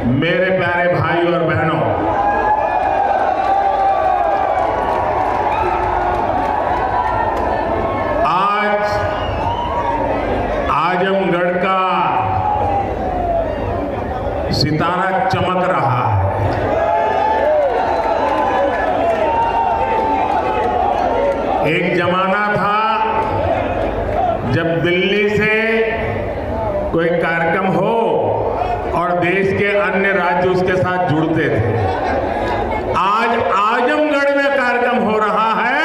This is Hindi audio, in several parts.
मेरे प्यारे भाई और बहनों, आज आजमगढ़ का सितारा चमक रहा है। एक जमाना था जब दिल्ली से कोई कार्यक्रम हो और देश के अन्य राज्य उसके साथ जुड़ते थे। आज आजमगढ़ में कार्यक्रम हो रहा है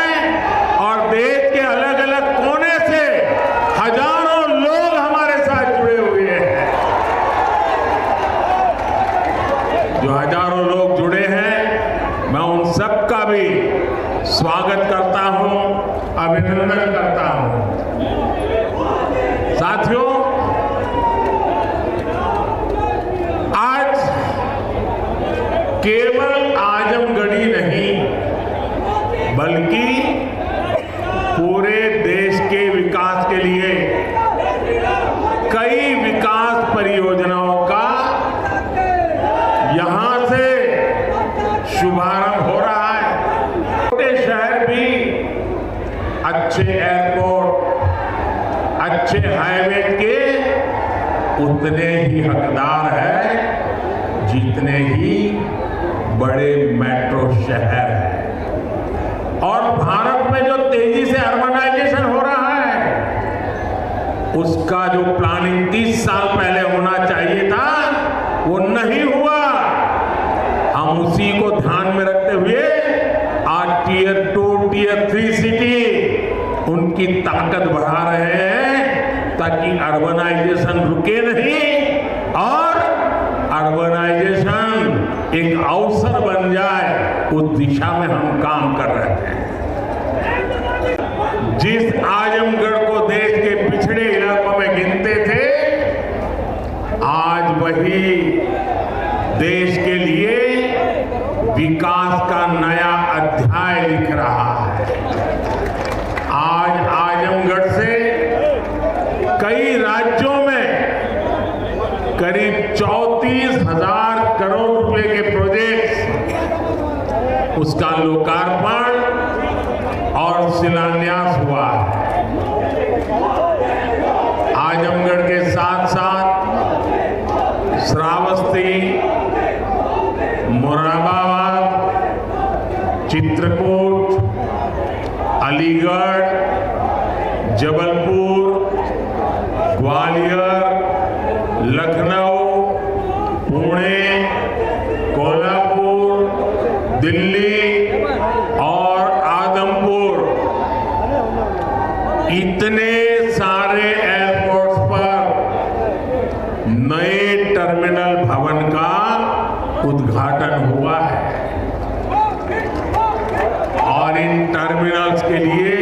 और देश के अलग अलग कोने से हजारों लोग हमारे साथ जुड़े हुए हैं। जो हजारों लोग जुड़े हैं, मैं उन सबका भी स्वागत करता हूं, अभिनंदन करता हूं। साथियों, आज केवल आजमगढ़ी नहीं बल्कि पूरे देश के विकास के लिए कई विकास परियोजनाओं का यहां से शुभारंभ हो रहा है। छोटे शहर भी अच्छे एयरपोर्ट, अच्छे हाईवे के उतने ही हकदार है जितने ही बड़े मेट्रो शहर हैं। और भारत में जो तेजी से अर्बनाइजेशन हो रहा है, उसका जो प्लानिंग 30 साल पहले होना चाहिए था, वो नहीं हुआ। हम उसी को ध्यान में रखते हुए आज टियर 2, टियर 3 सिटी उनकी ताकत बढ़ा रहे हैं ताकि अर्बनाइजेशन रुके नहीं और अर्बनाइजेशन एक अवसर बन जाए, उस दिशा में हम काम कर रहे हैं। जिस आजमगढ़ को देश के पिछड़े इलाकों में गिनते थे, आज वही देश के लिए विकास का नया अध्याय लिख रहा है। आज आजमगढ़ से कई राज्यों में करीब 34,000 करोड़ रुपए के प्रोजेक्ट्स, उसका लोकार्पण और शिलान्यास हुआ है। आजमगढ़ के साथ साथ श्रावस्ती, मुरादाबाद, चित्रकूट, अलीगढ़, जबलपुर, ग्वालियर, लखनऊ, पुणे, कोल्हापुर, दिल्ली और आदमपुर, इतने सारे एयरपोर्ट्स पर नए टर्मिनल भवन का उद्घाटन हुआ है। और इन टर्मिनल्स के लिए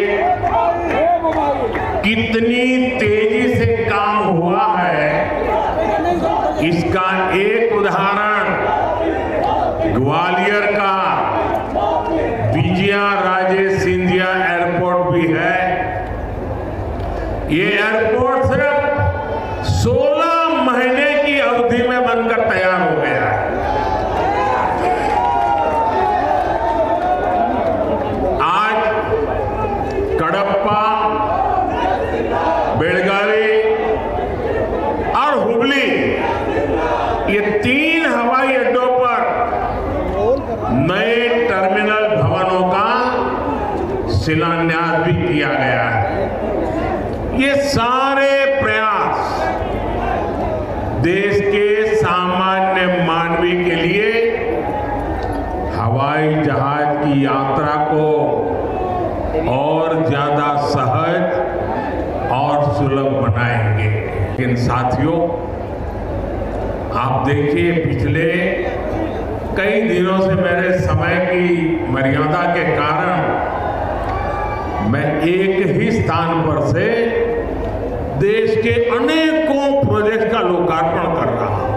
कितनी तेजी से काम हुआ है, इसका एक उदाहरण ग्वालियर का विजया राजे सिंधिया एयरपोर्ट भी है। ये एयरपोर्ट सिर्फ 16 महीने की अवधि में बनकर तैयार हो गया है। आज कडप्पा, बेलगावी और हुबली, ये 3 हवाई अड्डों पर नए टर्मिनल भवनों का शिलान्यास भी किया गया है। ये सारे प्रयास देश के सामान्य मानवी के लिए हवाई जहाज की यात्रा को और ज्यादा सहज और सुलभ बनाएंगे। लेकिन साथियों, आप देखिए, पिछले कई दिनों से मेरे समय की मर्यादा के कारण मैं एक ही स्थान पर से देश के अनेकों प्रोजेक्ट का लोकार्पण कर रहा हूं।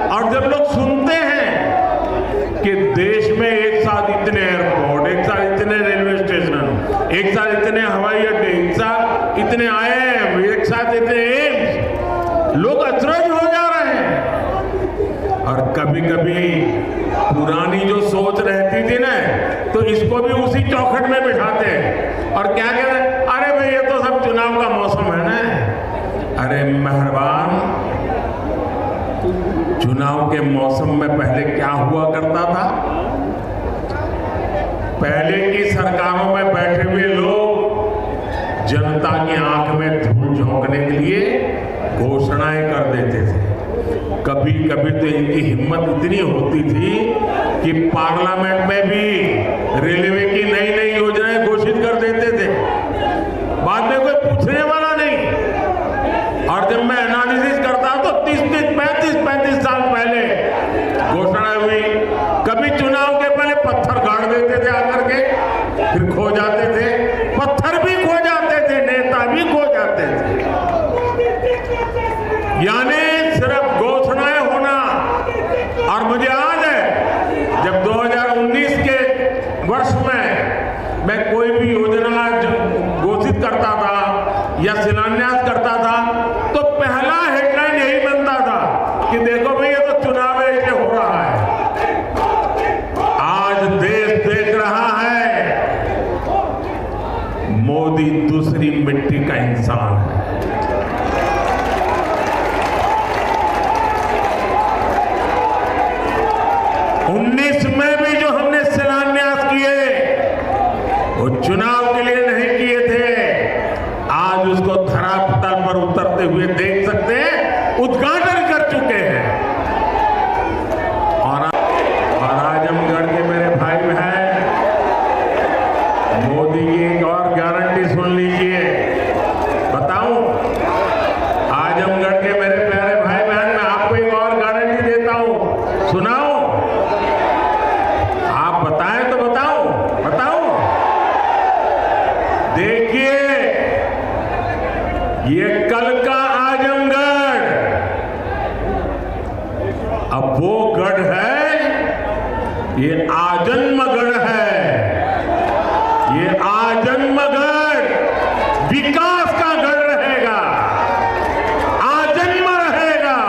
और जब लोग सुनते हैं कि देश में एक साथ इतने एयरपोर्ट, एक साथ इतने रेलवे स्टेशन, एक साथ इतने हवाई अड्डे, एक साथ इतने IIM, एक साथ इतने एम्स, लोग अचरज हो जा रहे हैं। और कभी कभी पुरानी जो सोच रहती थी ना, तो इसको भी उसी चौखट में बिठाते हैं और क्या कहते हैं, अरे भाई ये तो सब चुनाव का मौसम है ना। अरे मेहरबान, चुनाव के मौसम में पहले क्या हुआ करता था? पहले की सरकारों में बैठे हुए लोग जनता की आंख में धूल झोंकने के लिए घोषणाएं कर देते थे। कभी कभी तो इनकी हिम्मत इतनी होती थी कि पार्लियामेंट में भी रेलवे की नई नई योजनाएं घोषित कर देते थे, बाद में कोई पूछने वाला नहीं। और जब मैं एनालिसिस करता तो 30-35 साल पहले घोषणा हुई। कभी चुनाव के पहले पत्थर गाड़ देते थे आकर के, फिर खो जाते थे, पत्थर भी खो जाते थे, नेता भी खो जाते थे। यानी सिर्फ घोषणाएं होना। और मुझे याद है जब 2019 के वर्ष में मैं कोई भी योजना घोषित करता था या शिलान्यास करता था तो पहला हेडलाइन यही बनता था कि देखो भाई ये तो चुनाव है, ये हो रहा है। आज देश देख रहा है मोदी दूसरी मिट्टी का इंसान है। उन्नीस में भी जो हमने शिलान्यास किए वो चुनाव के लिए नहीं किए थे। आज उसको धरातल पर उतरते हुए देख सकते हैं, उद्घाटन कर चुके हैं। और आजमगढ़ के मेरे भाई बहन, मोदी की एक और गारंटी सुन लीजिए। बताऊं, आजमगढ़ के मेरे प्यारे भाई बहन, मैं आपको एक और गारंटी देता हूं, सुनाओ। आप बताएं तो बताओ। देखिए, ये कल का आजमगढ़ अब वो गढ़ है, ये आजन्मगढ़ है। ये आजन्मगढ़ विकास का गढ़ रहेगा, आजन्म रहेगा,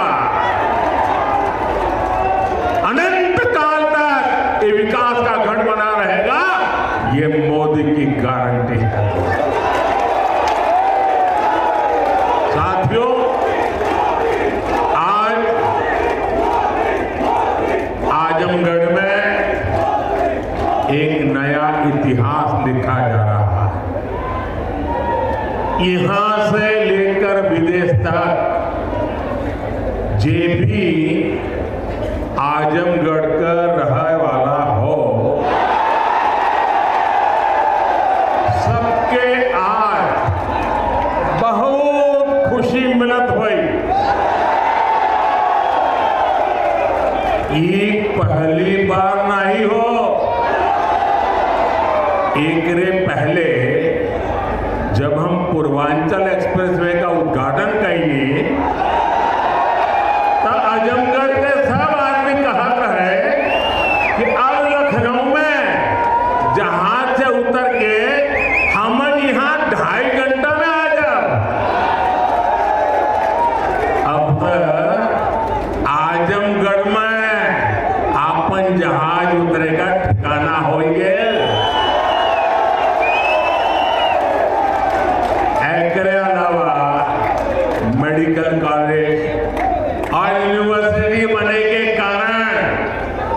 अनंत काल तक ये विकास का गढ़ बना रहेगा। ये मोदी की गारंटी है। साथियों, आज आजमगढ़ में एक नया इतिहास लिखा जा रहा है। यहां से लेकर विदेश तक जे भी आजमगढ़ का रहने वाला हो, सबके आज बहुत खुशी मिलत हुई। एक पहली बार नहीं हो, एक रे पहले जब हम पूर्वांचल एक्सप्रेसवे का उद्घाटन करेंगे तब आजमगढ़ के सब आदमी कहा रहे कि अब लखनऊ में जहाज से उतर के हम यहाँ 2.5 घंटा में आ जाओ। अब आजमगढ़ में अपन जहाज उतरेगा ठिकाना होइए। एकरे अलावा मेडिकल कॉलेज और यूनिवर्सिटी बनने के कारण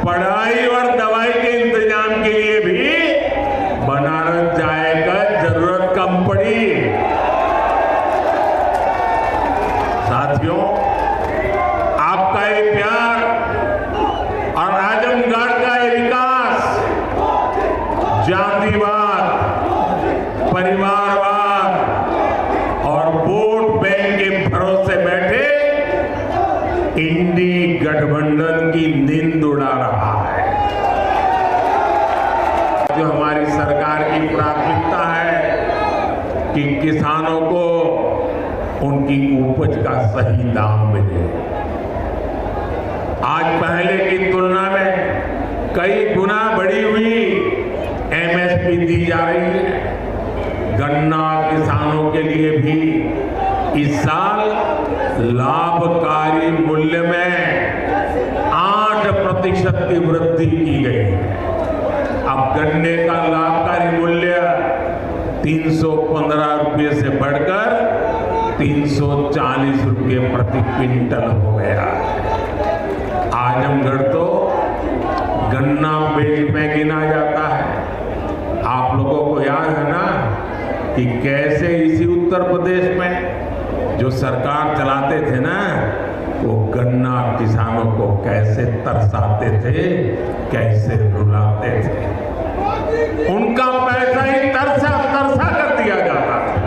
पढ़ाई और दवाई के इंतजाम के लिए भी बनारस जाए का जरूरत कम पड़ी। साथियों, आपका ये प्यार और आजमगढ़ का ये विकास जातिवाद, परिवारवाद और वोट बैंक के भरोसे बैठे इंडी गठबंधन की नींद उड़ा रहा है। जो हमारी सरकार की प्राथमिकता है कि किसानों को उनकी उपज का सही दाम मिले। आज पहले की तुलना में कई गुना बढ़ी हुई एमएसपी दी जा रही है। गन्ना किसानों के लिए भी इस साल लाभकारी मूल्य में 8 प्रतिशत की वृद्धि की गई है। अब गन्ने का लाभकारी मूल्य 315 रुपये से बढ़कर 340 रुपये प्रति क्विंटल हो गया है। आजमगढ़ तो गन्ना बेल्ट में गिना जाता है। आप लोगों को याद है ना कि कैसे इसी उत्तर प्रदेश में जो सरकार चलाते थे ना, वो गन्ना किसानों को कैसे तरसाते थे, कैसे रुलाते थे। उनका पैसा ही तरसा तरसा कर दिया जाता था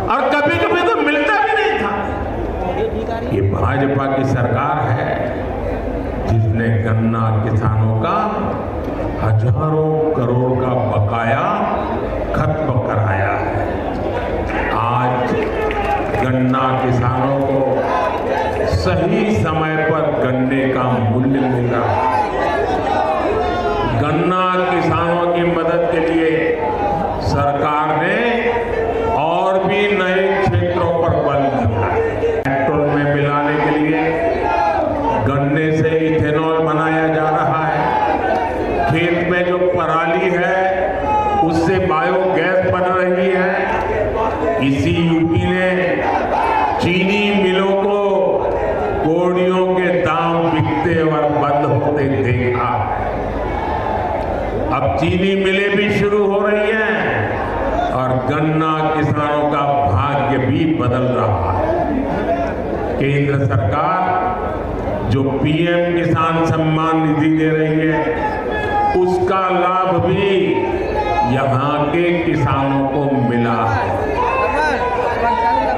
और कभी कभी तो मिलता भी नहीं था। ये भाजपा की सरकार है जिसने गन्ना किसानों का हजारों करोड़ का बकाया खत्म कराया है। आज गन्ना किसानों को सही समय पर गन्ने का मूल्य मिल रहा है। गन्ना किसानों की मदद के लिए सरकार ने और भी नए क्षेत्रों पर बल दिया है। पेट्रोल में मिलाने के लिए गन्ने से इथेनॉल बनाया जा रहा है। खेत में जो पराली है उससे बायोगैस बन रही है। इसी यूपी ने चीनी मिलों को कोड़ियों के दाम बिकते और बंद होते देखा। अब चीनी मिलें भी शुरू हो रही हैं और गन्ना किसानों का भाग्य भी बदल रहा है। केंद्र सरकार जो पीएम किसान सम्मान निधि दे रही है, उसका लाभ भी यहाँ के किसानों को मिला है।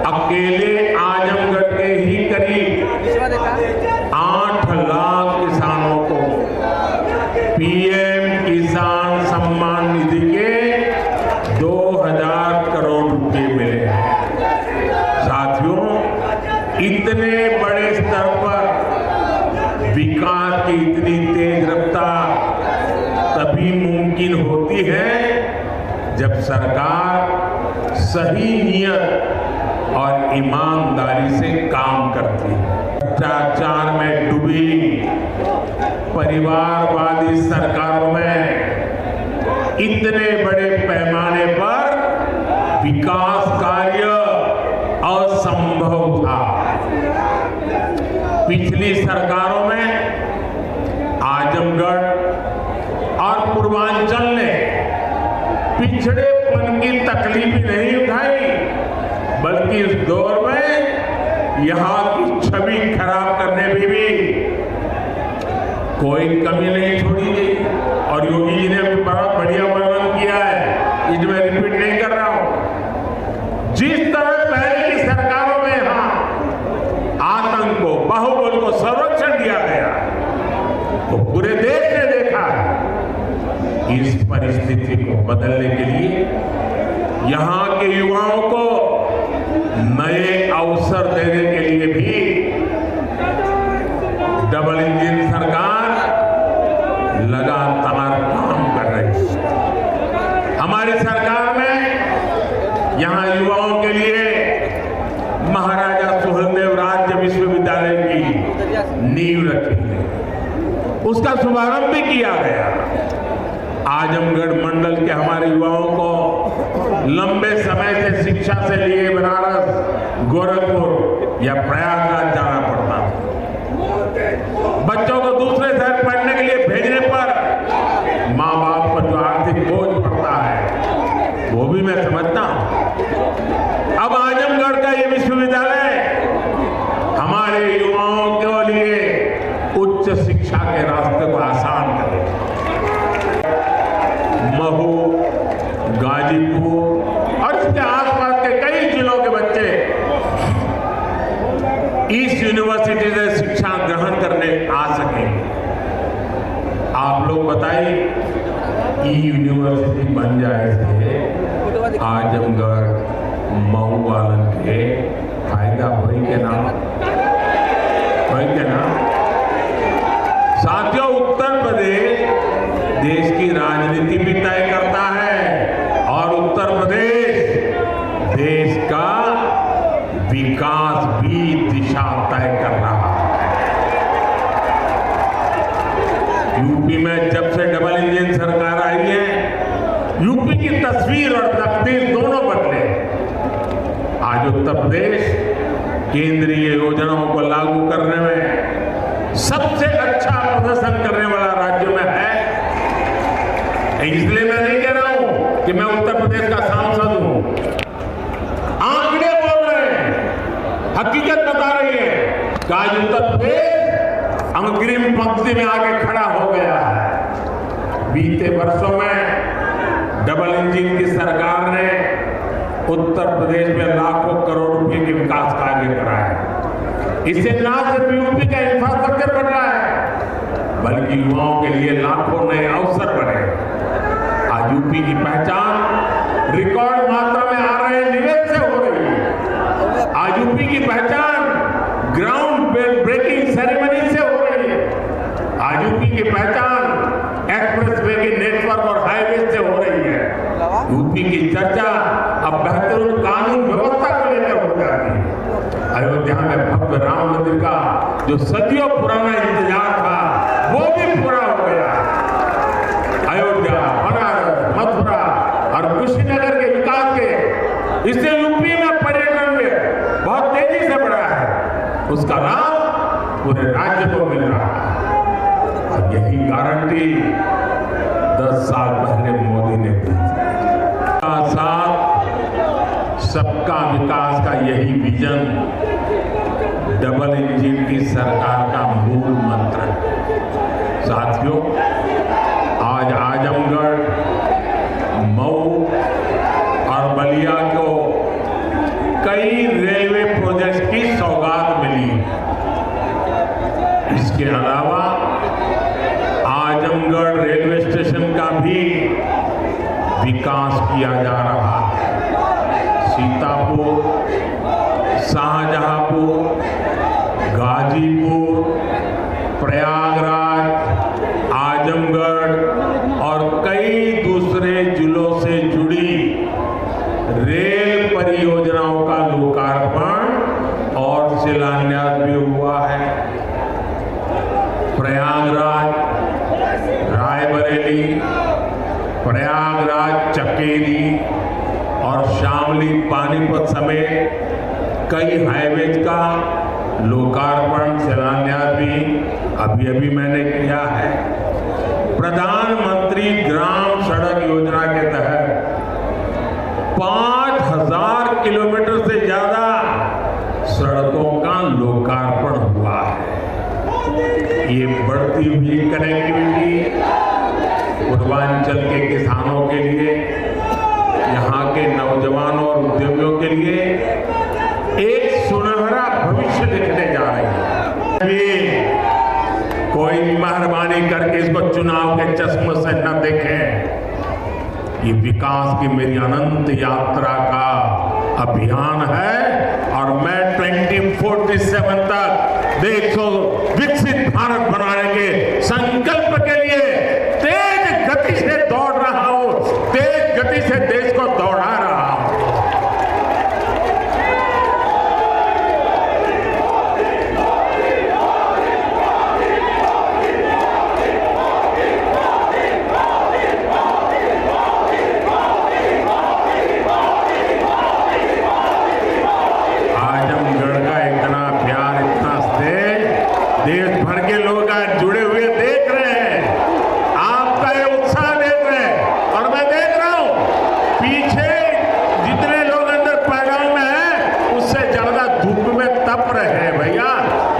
अकेले आजमगढ़ के ही करीब 8 लाख किसानों को पीएम किसान सम्मान निधि के 2000 करोड़ रुपए मिले हैं। साथियों, इतने बड़े स्तर पर विकास की इतनी तेज रफ्तार तभी मुमकिन होती है जब सरकार सही नियत और ईमानदारी से काम करती है। भ्रष्टाचार में डूबी परिवारवादी सरकारों में इतने बड़े पैमाने पर विकास कार्य असंभव था। पिछली सरकारों में आजमगढ़ और पूर्वांचल ने पिछड़ेपन की तकलीफ नहीं उठाई, बल्कि इस दौर में यहाँ की छवि खराब करने में भी कोई कमी नहीं छोड़ी गई। और योगी जी ने भी बहुत बढ़िया वर्णन किया है, इसमें रिपीट नहीं कर रहा हूं। जिस तरह पहले की सरकारों में यहाँ आतंक को, बाहुबल को संरक्षण दिया गया, तो पूरे देश ने देखा। इस परिस्थिति को बदलने के लिए यहाँ के युवाओं को नए अवसर देने के लिए भी डबल इंजन सरकार लगातार काम कर रही है। हमारी सरकार में यहाँ युवाओं के लिए महाराजा सुहेलदेव राज्य विश्वविद्यालय की नींव रखी गई, उसका शुभारंभ भी किया गया। आजमगढ़ मंडल के हमारे युवाओं को लंबे समय से शिक्षा से लिए बनारस, गोरखपुर या प्रयागराज जाना पड़ता था। बच्चों को दूसरे शहर पढ़ने के लिए भेजने पर माँ बाप पर जो आर्थिक बोझ पड़ता है, वो भी मैं समझता हूं। अब आजमगढ़ का ये विश्वविद्यालय हमारे युवाओं के लिए उच्च शिक्षा के रास्ते को आसान करेगा। महू, गाजीपुर और इसके आसपास के कई जिलों के बच्चे इस यूनिवर्सिटी से शिक्षा ग्रहण करने आ सकेंगे। आप लोग बताइए, ई यूनिवर्सिटी बन जाए से आजमगढ़ महू वालन के फायदा होई के नाम साथियों, उत्तर प्रदेश देश की राजनीति भी तय करता है और उत्तर प्रदेश देश का विकास भी दिशा तय कर रहा है। यूपी में जब से डबल इंजन सरकार आई है, यूपी की तस्वीर और तकदीर दोनों बदले। आज उत्तर प्रदेश केंद्रीय योजनाओं को लागू करने में सबसे अच्छा प्रदर्शन करने वाला राज्य में है। इसलिए मैं नहीं कह रहा हूं कि मैं उत्तर प्रदेश का सांसद हूं। आंकड़े बोल रहे हैं, हकीकत बता रही है कि आज उत्तर प्रदेश अग्रिम पंक्ति में आगे खड़ा हो गया है। बीते वर्षों में डबल इंजन की सरकार ने उत्तर प्रदेश में लाखों करोड़ रुपए के विकास कार्य कराए। इससे न सिर्फ यूपी का इंफ्रास्ट्रक्चर बन रहा है, बल्कि युवाओं के लिए लाखों नए अवसर बने। आज यूपी की पहचान रिकॉर्ड मात्रा में आ रहे निवेश से हो रही है। आज यूपी की पहचान ग्राउंड ब्रेकिंग सेरेमनी से हो रही है। आज यूपी की पहचान एक्सप्रेसवे के नेटवर्क और हाईवे से हो रही है। यूपी की चर्चा अब बेहतरीन कानून व्यवस्था को लेकर हो जाती है। अयोध्या में भव्य राम मंदिर का जो सदियों पुराना इंतजार था, वो भी पूरा हो गया। अयोध्या, बनारस, मथुरा और कुशीनगर के विकास के, इससे यूपी में पर्यटन में बहुत तेजी से बढ़ा है। उसका लाभ पूरे राज्य को मिल रहा है। और यही गारंटी 10 साल पहले मोदी ने दी। साथ सबका विकास का यही विजन डबल इंजन की सरकार का मूल मंत्र है। साथियों, आज आजमगढ़, मऊ और बलिया को कई रेलवे प्रोजेक्ट की सौगात मिली। इसके अलावा आजमगढ़ रेलवे स्टेशन का भी विकास किया जा रहा है। सीतापुर, शाहजहांपुर, गाजीपुर, प्रयागराज, आजमगढ़ और कई दूसरे जिलों से जुड़ी रेल परियोजनाओं का लोकार्पण और शिलान्यास भी हुआ है। प्रयागराज रायबरेली, प्रयागराज चकेरी और शामली पानीपत समेत कई हाईवेज का लोकार्पण शिलान्यास भी अभी मैंने किया है। प्रधानमंत्री ग्राम सड़क योजना के तहत 5000 किलोमीटर से ज्यादा सड़कों का लोकार्पण हुआ है। ये बढ़ती हुई कनेक्टिविटी पूर्वांचल के किसानों के लिए, यहाँ के नौजवानों और उद्योगियों के लिए एक सुनहरा भविष्य दिखने जा रही है। कोई मेहरबानी करके इसको चुनाव के चश्मे से न देखें। ये विकास की मेरी अनंत यात्रा का अभियान है और मैं 2047 तक देश को विकसित भारत बनाने के संकल्प के लिए तेज गति से दौड़ रहा हूं, तेज गति से देश को दौड़ा रहा हूं। आजमगढ़ का इतना प्यार, इतना स्नेह देश भर के लोग आज जुड़े हुए देख रहे हैं। आपका ये उत्साह देख रहे हैं और मैं देख रहा हूं पीछे जितने लोग अंदर पैगाम में हैं उससे ज्यादा धूप में तप रहे हैं। भैया,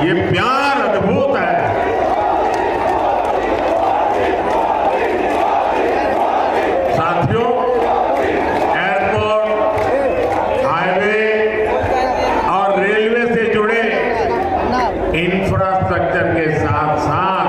ये प्यार अद्भुत है। साथियों, एयरपोर्ट, हाईवे और रेलवे से जुड़े इंफ्रास्ट्रक्चर के साथ साथ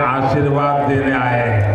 आशीर्वाद देने आए हैं।